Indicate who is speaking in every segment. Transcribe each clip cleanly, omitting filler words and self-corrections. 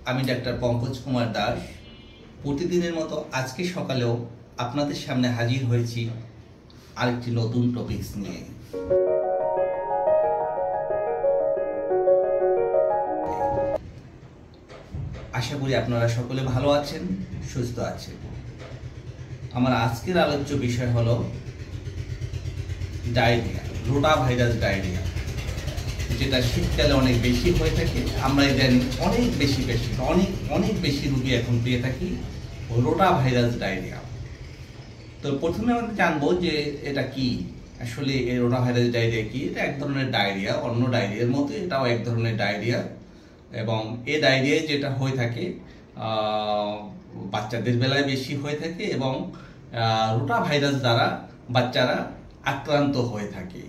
Speaker 1: আমি ডাক্তার পঙ্কজ কুমার দাস প্রতিদিনের মতো আজকে সকালেও আপনাদের সামনে হাজির হয়েছি আরেকটি নতুন টপিকস নিয়ে। আশা করি আপনারা সকলে ভালো আছেন, সুস্থ আছেন। আমার আজকের আলোচ্য বিষয় হলো ডায়রিয়া, রোটা ভাইরাস ডায়রিয়া, যেটা শীতকালে অনেক বেশি হয়ে থাকে। আমরা ইদানিং অনেক বেশি রোগী এখন পেয়ে থাকি রোটা ভাইরাস ডায়রিয়া। তো প্রথমে আমরা জানবো যে এটা কি, আসলে এই রোটা ভাইরাস ডায়রিয়া কি। এটা এক ধরনের ডায়রিয়া, অন্য ডায়রিয়ার মতো এটাও এক ধরনের ডায়রিয়া। এবং এই ডায়রিয়ায় যেটা হয়ে থাকে বাচ্চাদের বেলায় বেশি হয়ে থাকে এবং রোটা ভাইরাস দ্বারা বাচ্চারা আক্রান্ত হয়ে থাকে।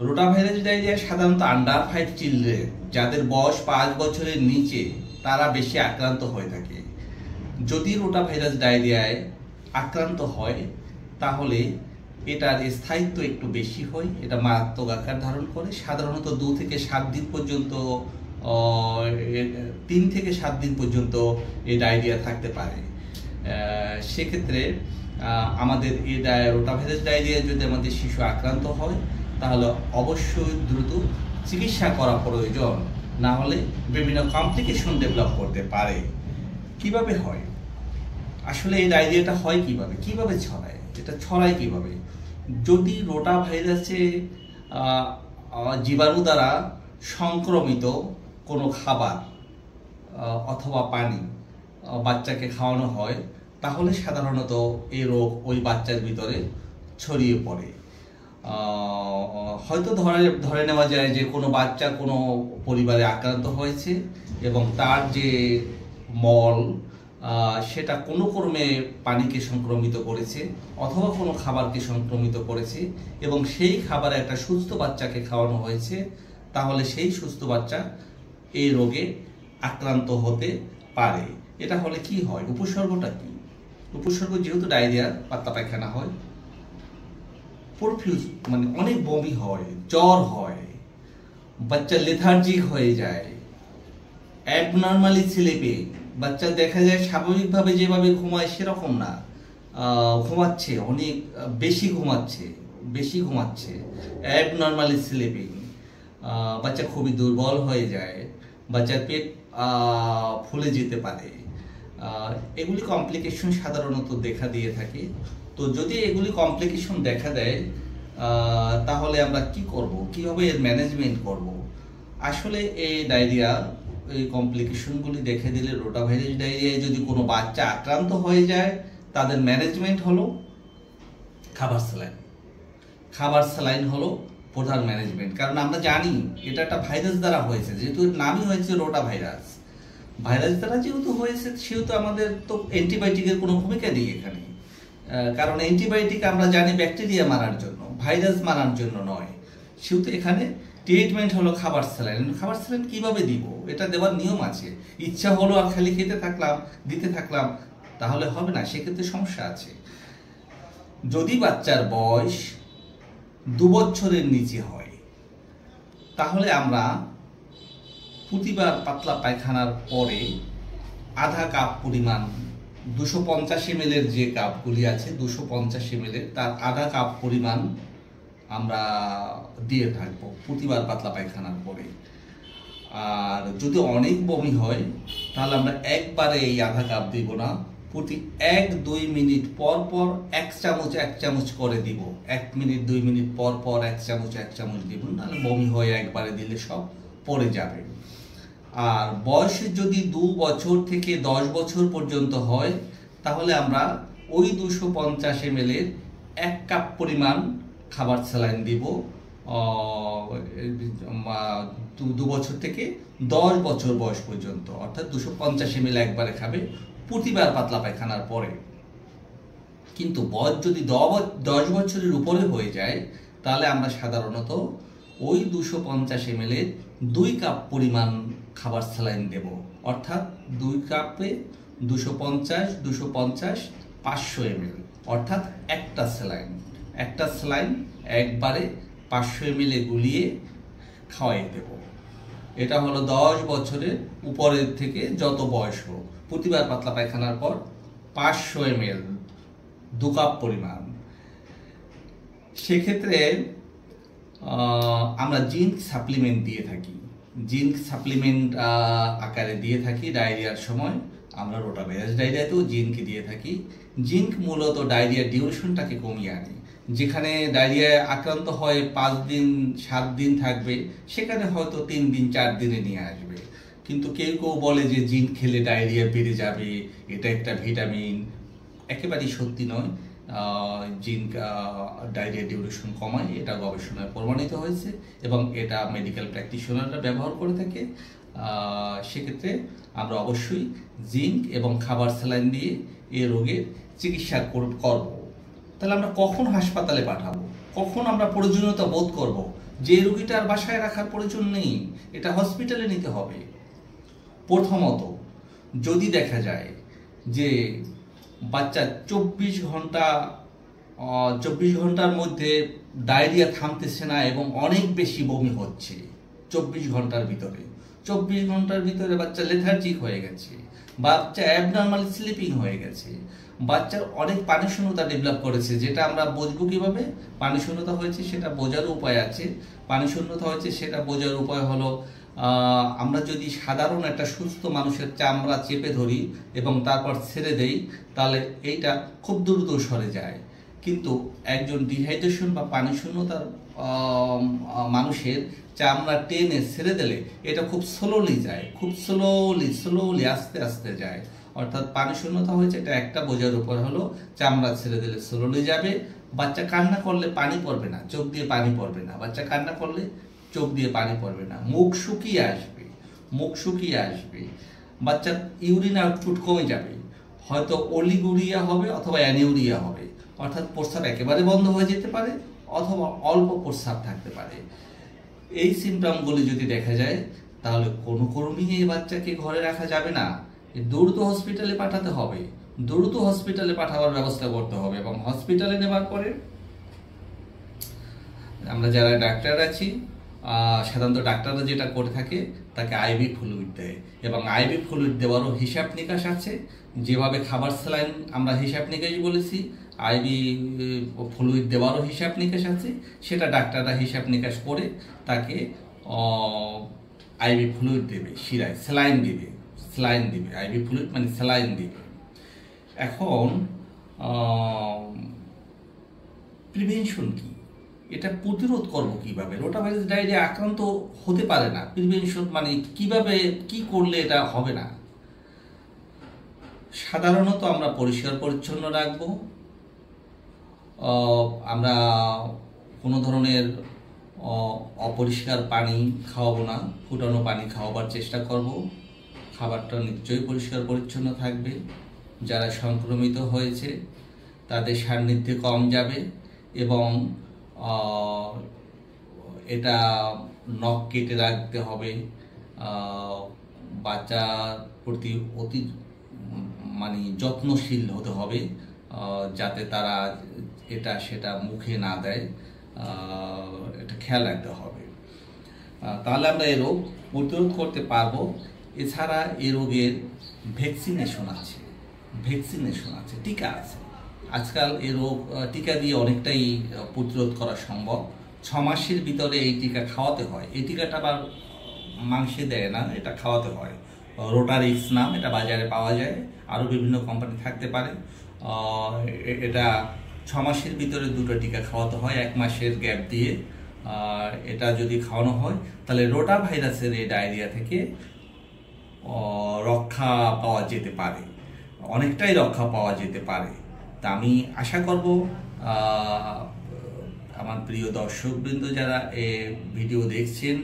Speaker 1: রোটা ভাইরাস ডায়রিয়া সাধারণত আন্ডার 5 চিলড্রেন, যাদের বয়স 5 বছরের নিচে, তারা বেশি আক্রান্ত হয়ে থাকে। যদি রোটা ভাইরাস ডায়রিয়ায় আক্রান্ত হয় তাহলে এটার স্থায়িত্ব একটু বেশি হয়, এটা মারাত্মক আকার ধারণ করে। সাধারণত 2 থেকে 7 দিন পর্যন্ত 3 থেকে 7 দিন পর্যন্ত এই ডায়রিয়া থাকতে পারে। সেক্ষেত্রে আমাদের এই রোটা ভাইরাস ডায়রিয়া যদি আমাদের শিশু আক্রান্ত হয় তাহলে অবশ্যই দ্রুত চিকিৎসা করা প্রয়োজন, না হলে বিভিন্ন কমপ্লিকেশন ডেভেলপ করতে পারে। কিভাবে হয় আসলে এই ডায়রিয়াটা হয় কিভাবে ছড়ায়, এটা ছড়ায় কিভাবে? যদি রোটা ভাইরাসে জীবাণু দ্বারা সংক্রমিত কোনো খাবার অথবা পানি বাচ্চাকে খাওয়ানো হয় তাহলে সাধারণত এই রোগ ওই বাচ্চার ভিতরে ছড়িয়ে পড়ে। হয়তো ধরে নেওয়া যায় যে কোনো বাচ্চা কোনো পরিবারে আক্রান্ত হয়েছে এবং তার যে মল সেটা কোনো ক্রমে পানিকে সংক্রমিত করেছে অথবা কোনো খাবারকে সংক্রমিত করেছে এবং সেই খাবারে একটা সুস্থ বাচ্চাকে খাওয়ানো হয়েছে, তাহলে সেই সুস্থ বাচ্চা এই রোগে আক্রান্ত হতে পারে। এটা হলে কি হয়, উপসর্গটা কি? উপসর্গ যেহেতু ডায়রিয়া, পাতলা পায়খানা হয়, প্রফিউজ মানে অনেক বমি হয়, জ্বর হয়, বাচ্চা লেথার্জিক হয়ে যায়, অ্যাবনর্মালি স্লিপিং, বাচ্চা দেখা যায় স্বাভাবিকভাবে যেভাবে ঘুমায় সেরকম না, ঘুমাচ্ছে, অনেক বেশি ঘুমাচ্ছে, অ্যাবনর্মালি স্লিপিং, বাচ্চা খুবই দুর্বল হয়ে যায়, বাচ্চার পেট ফুলে যেতে পারে। এগুলি কমপ্লিকেশন সাধারণত দেখা দিয়ে থাকে। তো যদি এগুলি কমপ্লিকেশন দেখা দেয় তাহলে আমরা কি করব, কিভাবে এর ম্যানেজমেন্ট করব? আসলে এই ডায়রিয়া, এই কমপ্লিকেশনগুলি দেখে দিলে রোটা ভাইরাস ডায়রিয়ায় যদি কোনো বাচ্চা আক্রান্ত হয়ে যায় তাদের ম্যানেজমেন্ট হলো খাবার স্যালাইন হলো প্রধান ম্যানেজমেন্ট। কারণ আমরা জানি এটা একটা ভাইরাস দ্বারা হয়েছে, যেহেতু এর নামই হয়েছে রোটা ভাইরাস দ্বারা যেহেতু হয়েছে সেহেতু আমাদের তো অ্যান্টিবায়োটিকের কোনো ভূমিকা নেই এখানে। কারণ অ্যান্টিবায়োটিক আমরা জানি ব্যাকটেরিয়া মারার জন্য, ভাইরাস মারার জন্য নয়। সেহেতু এখানে ট্রিটমেন্ট হলো খাবার স্যালাইন। খাবার স্যালাইন কিভাবে দিব, এটা দেওয়ার নিয়ম আছে। ইচ্ছা হলো আর খালি দিতে থাকলাম তাহলে হবে না, সেক্ষেত্রে সমস্যা আছে। যদি বাচ্চার বয়স 2 বছরের নিচে হয় তাহলে আমরা প্রতিবার পাতলা পায়খানার পরে আধা কাপ পরিমাণ, 250 ml যে কাপগুলি আছে 250 ml তার আধা কাপ পরিমাণ আমরা দিয়ে থাকবো প্রতিবার পাতলা পায়খানার পরে। আর যদি অনেক বমি হয় তাহলে আমরা একবারে এই আধা কাপ দিব না, প্রতি 1-2 মিনিট পর পর 1 চামচ করে দিব। 1 মিনিট 2 মিনিট পর পর 1 চামচ দিব, নাহলে বমি হয়ে একবারে দিলে সব পড়ে যাবে। আর বয়স যদি 2 বছর থেকে 10 বছর পর্যন্ত হয় তাহলে আমরা ওই 250 ml 1 কাপ পরিমাণ খাবার স্যালাইন দিব 2 বছর থেকে 10 বছর বয়স পর্যন্ত, অর্থাৎ 250 ml একবারে খাবে প্রতিবার পাতলা পায়খানার পরে। কিন্তু বয়স যদি 10 বছরের উপরে হয়ে যায় তাহলে আমরা সাধারণত ওই 250 ml 2 কাপ পরিমাণ খাবার স্যালাইন দেব, অর্থাৎ 2 কাপে 250 500 ml, অর্থাৎ একটা স্যালাইন একবারে 500 ml গুলিয়ে খাওয়াই দেব। এটা হলো 10 বছরের উপরের থেকে যত বয়স হোক, প্রতিবার পাতলা পায়খানার পর 500 ml 2 কাপ পরিমাণ। সেক্ষেত্রে আমরা জিঙ্ক সাপ্লিমেন্ট দিয়ে থাকি, জিঙ্ক সাপ্লিমেন্ট আকারে দিয়ে থাকি ডায়রিয়ার সময়। আমরা রোটাভাইরাস ডায়রিয়াতেও জিঙ্ক দিয়ে থাকি। জিঙ্ক মূলত ডায়রিয়ার ডিউরেশনটাকে কমিয়ে আনে। যেখানে ডায়রিয়ায় আক্রান্ত হয় 5 দিন 7 দিন থাকবে, সেখানে হয়তো 3 দিন 4 দিনে নিয়ে আসবে। কিন্তু কেউ কেউ বলে যে জিঙ্ক খেলে ডায়রিয়া বেড়ে যাবে, এটা একটা ভিটামিন। একেবারেই সত্যি নয়। জিঙ্ক ডায়রিয়া ডিউরেশন কমায়, এটা গবেষণায় প্রমাণিত হয়েছে এবং এটা মেডিকেল প্র্যাকটিশনাররা ব্যবহার করে থাকে। সেক্ষেত্রে আমরা অবশ্যই জিঙ্ক এবং খাবার স্যালাইন দিয়ে এই রোগের চিকিৎসা করব। তাহলে আমরা কখন হাসপাতালে পাঠাবো, কখন আমরা প্রয়োজনীয়তা বোধ করব যে রোগীটার বাসায় রাখার প্রয়োজন নেই, এটা হসপিটালে নিতে হবে? প্রথমত, যদি দেখা যায় যে বাচ্চা 24 ঘন্টার মধ্যে ডায়রিয়া থামতেছে না এবং অনেক বেশি বমি হচ্ছে, 24 ঘন্টার ভিতরে বাচ্চা লেথার্জিক হয়ে গেছে, বাচ্চা অ্যাবনর্মাল স্লিপিং হয়ে গেছে, বাচ্চার অনেক পানি শূন্যতা ডেভেলপ করেছে, যেটা আমরা বুঝবো কিভাবে পানি শূন্যতা হয়েছে সেটা বোঝার উপায় আছে। পানি শূন্যতা হয়েছে সেটা বোঝার উপায় হলো, আমরা যদি সাধারণ একটা সুস্থ মানুষের চামড়া চেপে ধরি এবং তারপর ছেড়ে দেই, তাহলে এইটা খুব দ্রুত সরে যায়। কিন্তু একজন ডিহাইড্রেশন বা পানি শূন্যতার মানুষের চামড়া টেনে ছেড়ে দিলে এটা খুব স্লোলি যায়, খুব স্লোলি আস্তে আস্তে যায়। অর্থাৎ পানি শূন্যতা হয়েছে এটা একটা বোঝার উপর হলো, চামড়া ছেড়ে দিলে স্লোলি যাবে। বাচ্চা কান্না করলে পানি পড়বে না, চোখ দিয়ে পানি পড়বে না। বাচ্চা কান্না করলে চোখ দিয়ে পানি পড়বে না, মুখ শুকিয়ে আসবে। বাচ্চার ইউরিন আউটপুট কমে যাবে, হয়তো অলিগুরিয়া হবে অথবা অ্যানিউরিয়া হবে, অর্থাৎ প্রস্রাব একেবারে বন্ধ হয়ে যেতে পারে অথবা অল্প প্রস্রাব থাকতে পারে। এই সিমটমগুলি যদি দেখা যায় তাহলে কোনো ক্রমেই এই বাচ্চাকে ঘরে রাখা যাবে না, দ্রুত হসপিটালে পাঠাতে হবে, দ্রুত হসপিটালে পাঠাবার ব্যবস্থা করতে হবে। এবং হসপিটালে নেবার পরে আমরা যারা ডাক্তার আছি, সাধারণত ডাক্তাররা যেটা করে থাকে তাকে আইভি ফ্লুইড দেয়, এবং আইভি ফ্লুইড দেওয়ারও হিসাব নিকাশ আছে। যেভাবে খাবার স্যালাইন আমরা হিসাব নিকাশ বলেছি, আইভি ফ্লুইড দেওয়ারও হিসাব নিকাশ আছে। সেটা ডাক্তাররা হিসাব নিকাশ করে তাকে আইভি ফ্লুইড দেবে, শিরায় স্যালাইন দিবে। আইভি ফ্লুইড মানে স্যালাইন দিবে। এখন প্রিভেনশন কি, এটা প্রতিরোধ করবো কিভাবে? রোটাভাইরাস ডায়রিয়া আক্রান্ত হতে পারে না, প্রিভেনশন মানে কিভাবে, কি করলে এটা হবে না? সাধারণত আমরা পরিষ্কার পরিচ্ছন্ন রাখবো, আমরা কোনো ধরনের অপরিষ্কার পানি খাওয়াবো না, ফুটানো পানি খাওয়াবার চেষ্টা করব। খাবারটা নিশ্চয়ই পরিষ্কার পরিচ্ছন্ন থাকবে। যারা সংক্রমিত হয়েছে তাদের সান্নিধ্যে কম যাবে, এবং এটা নখ কেটে রাখতে হবে। বাচ্চার প্রতি অতি যত্নশীল হতে হবে, যাতে তারা এটা সেটা মুখে না দেয়, এটা খেয়াল রাখতে হবে। তাহলে আমরা এই রোগ প্রতিরোধ করতে পারবো। এছাড়া এই রোগের ভ্যাকসিনেশন আছে, টিকা আছে। আজকাল এই রোগ টিকা দিয়ে অনেকটাই প্রতিরোধ করা সম্ভব। 6 মাসের ভিতরে এই টিকা খাওয়াতে হয়। এই টিকাটা আবার মাংসে দেয় না, এটা খাওয়াতে হয়। রোটারিক্স নাম, এটা বাজারে পাওয়া যায়, আরও বিভিন্ন কোম্পানি থাকতে পারে। এটা 6 মাসের ভিতরে 2টো টিকা খাওয়াতে হয়, 1 মাসের গ্যাপ দিয়ে। এটা যদি খাওয়ানো হয় তাহলে রোটাভাইরাসের এই ডায়রিয়া থেকে রক্ষা পাওয়া যেতে পারে, অনেকটাই রক্ষা পাওয়া যেতে পারে। তা আমি আশা করব আমার প্রিয় দর্শকবৃন্দ যারা এই ভিডিও দেখছেন,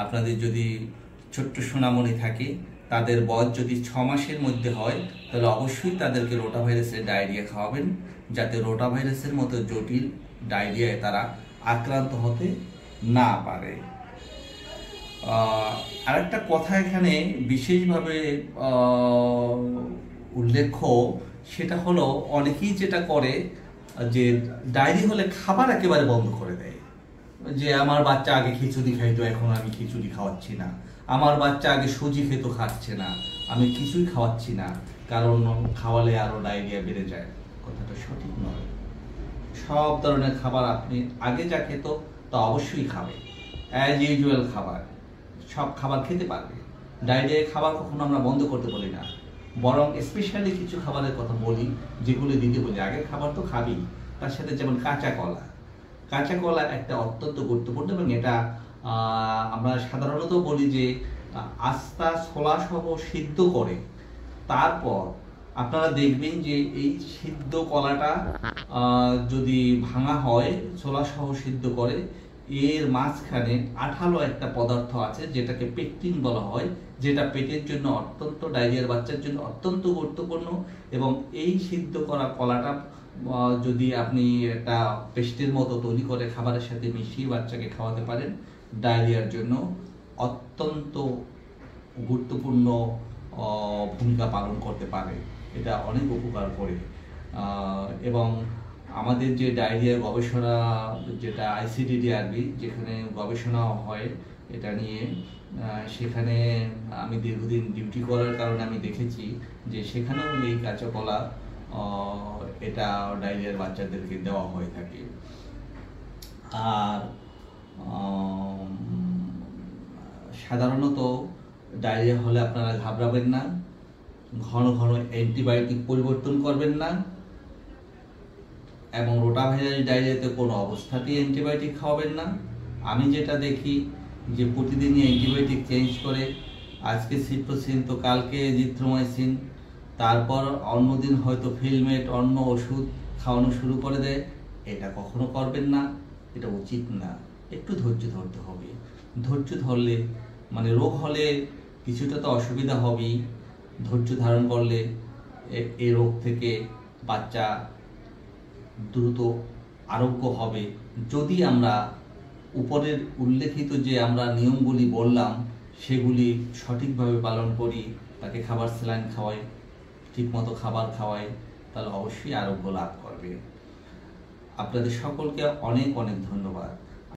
Speaker 1: আপনাদের যদি ছোট্ট সোনামণি থাকে, তাদের বয়স যদি 6 মাসের মধ্যে হয়, তাহলে অবশ্যই তাদেরকে রোটাভাইরাসের ডায়রিয়া খাওয়াবেন, যাতে রোটাভাইরাসের মতো জটিল ডায়রিয়ায় তারা আক্রান্ত হতে না পারে। আরেকটা কথা এখানে বিশেষভাবে উল্লেখ্য, সেটা হলো অনেকেই যেটা করে যে ডায়রিয়া হলে খাবার একেবারে বন্ধ করে দেয়, যে আমার বাচ্চা আগে খিচুড়ি খাইতো, এখন আমি খিচুড়ি খাওয়াচ্ছি না। আমার বাচ্চা আগে সুজি খেত, খাচ্ছে না, আমি কিছুই খাওয়াচ্ছি না, কারণ খাওয়ালে আরো ডায়রিয়া বেড়ে যায়। কথাটা সঠিক নয়। সব ধরনের খাবার আপনি আগে যা খেত তা অবশ্যই খাবে, অ্যাজ ইউজুয়াল খাবার, সব খাবার খেতে পারবে। ডায়রিয়া খাবার কখনো আমরা বন্ধ করতে বলি না, বরং স্পেশালি কিছু খাবারের কথা বলি যেগুলো দিতে বলি। আগের খাবার তো খাবি, তার সাথে যেমন কাঁচা কলা। কাঁচা কলা একটা অত্যন্ত গুরুত্বপূর্ণ, এবং এটা আমরা সাধারণত বলি যে আস্তা ছোলা সহ সিদ্ধ করে তারপর আপনারা দেখবেন যে এই সিদ্ধ কলাটা যদি ভাঙা হয় ছোলা সহ সিদ্ধ করে, এর মাঝখানে আঠালো একটা পদার্থ আছে যেটাকে পেকটিন বলা হয়, যেটা পেটের জন্য অত্যন্ত, ডায়রিয়ার বাচ্চার জন্য অত্যন্ত গুরুত্বপূর্ণ। এবং এই সিদ্ধ করা কলাটা যদি আপনি একটা পেস্টের মতো তৈরি করে খাবারের সাথে মিশিয়ে বাচ্চাকে খাওয়াতে পারেন, ডায়রিয়ার জন্য অত্যন্ত গুরুত্বপূর্ণ ভূমিকা পালন করতে পারে। এটা অনেক উপকার করে। এবং আমাদের যে ডায়রিয়া গবেষণা, যেটা ICDDRB, যেখানে গবেষণা হয় এটা নিয়ে, সেখানে আমি দীর্ঘদিন ডিউটি করার কারণে আমি দেখেছি যে সেখানেও এই কাঁচা কলা এটা ডায়রিয়ার বাচ্চাদেরকে দেওয়া হয়ে থাকে। আর সাধারণত ডায়রিয়া হলে আপনারা ঘাবড়াবেন না, ঘন ঘন অ্যান্টিবায়োটিক পরিবর্তন করবেন না, এবং রোটাভাইরাস ডায়রিয়াতে কোনো অবস্থাতেই অ্যান্টিবায়োটিক খাওয়াবেন না। আমি যেটা দেখি যে প্রতিদিনই অ্যান্টিবায়োটিক চেঞ্জ করে, আজকে সিপ্রোসিন তো কালকে জিথ্রোমাইসিন, তারপর অন্যদিন হয়তো ফিলমেট, অন্য ওষুধ খাওয়ানো শুরু করে দেয়। এটা কখনো করবেন না, এটা উচিত না। একটু ধৈর্য ধরতে হবে। ধৈর্য ধরলে, মানে রোগ হলে কিছুটা তো অসুবিধা হবেই, ধৈর্য ধারণ করলে এই রোগ থেকে বাচ্চা দ্রুত আরোগ্য হবে। যদি আমরা উপরের উল্লেখিত যে আমরা নিয়মগুলি বললাম সেগুলি সঠিকভাবে পালন করি, তাকে খাবার স্যালাইন খাওয়াই, ঠিকমতো খাবার খাওয়াই, তাহলে অবশ্যই আরোগ্য লাভ করবে। আপনাদের সকলকে অনেক অনেক ধন্যবাদ।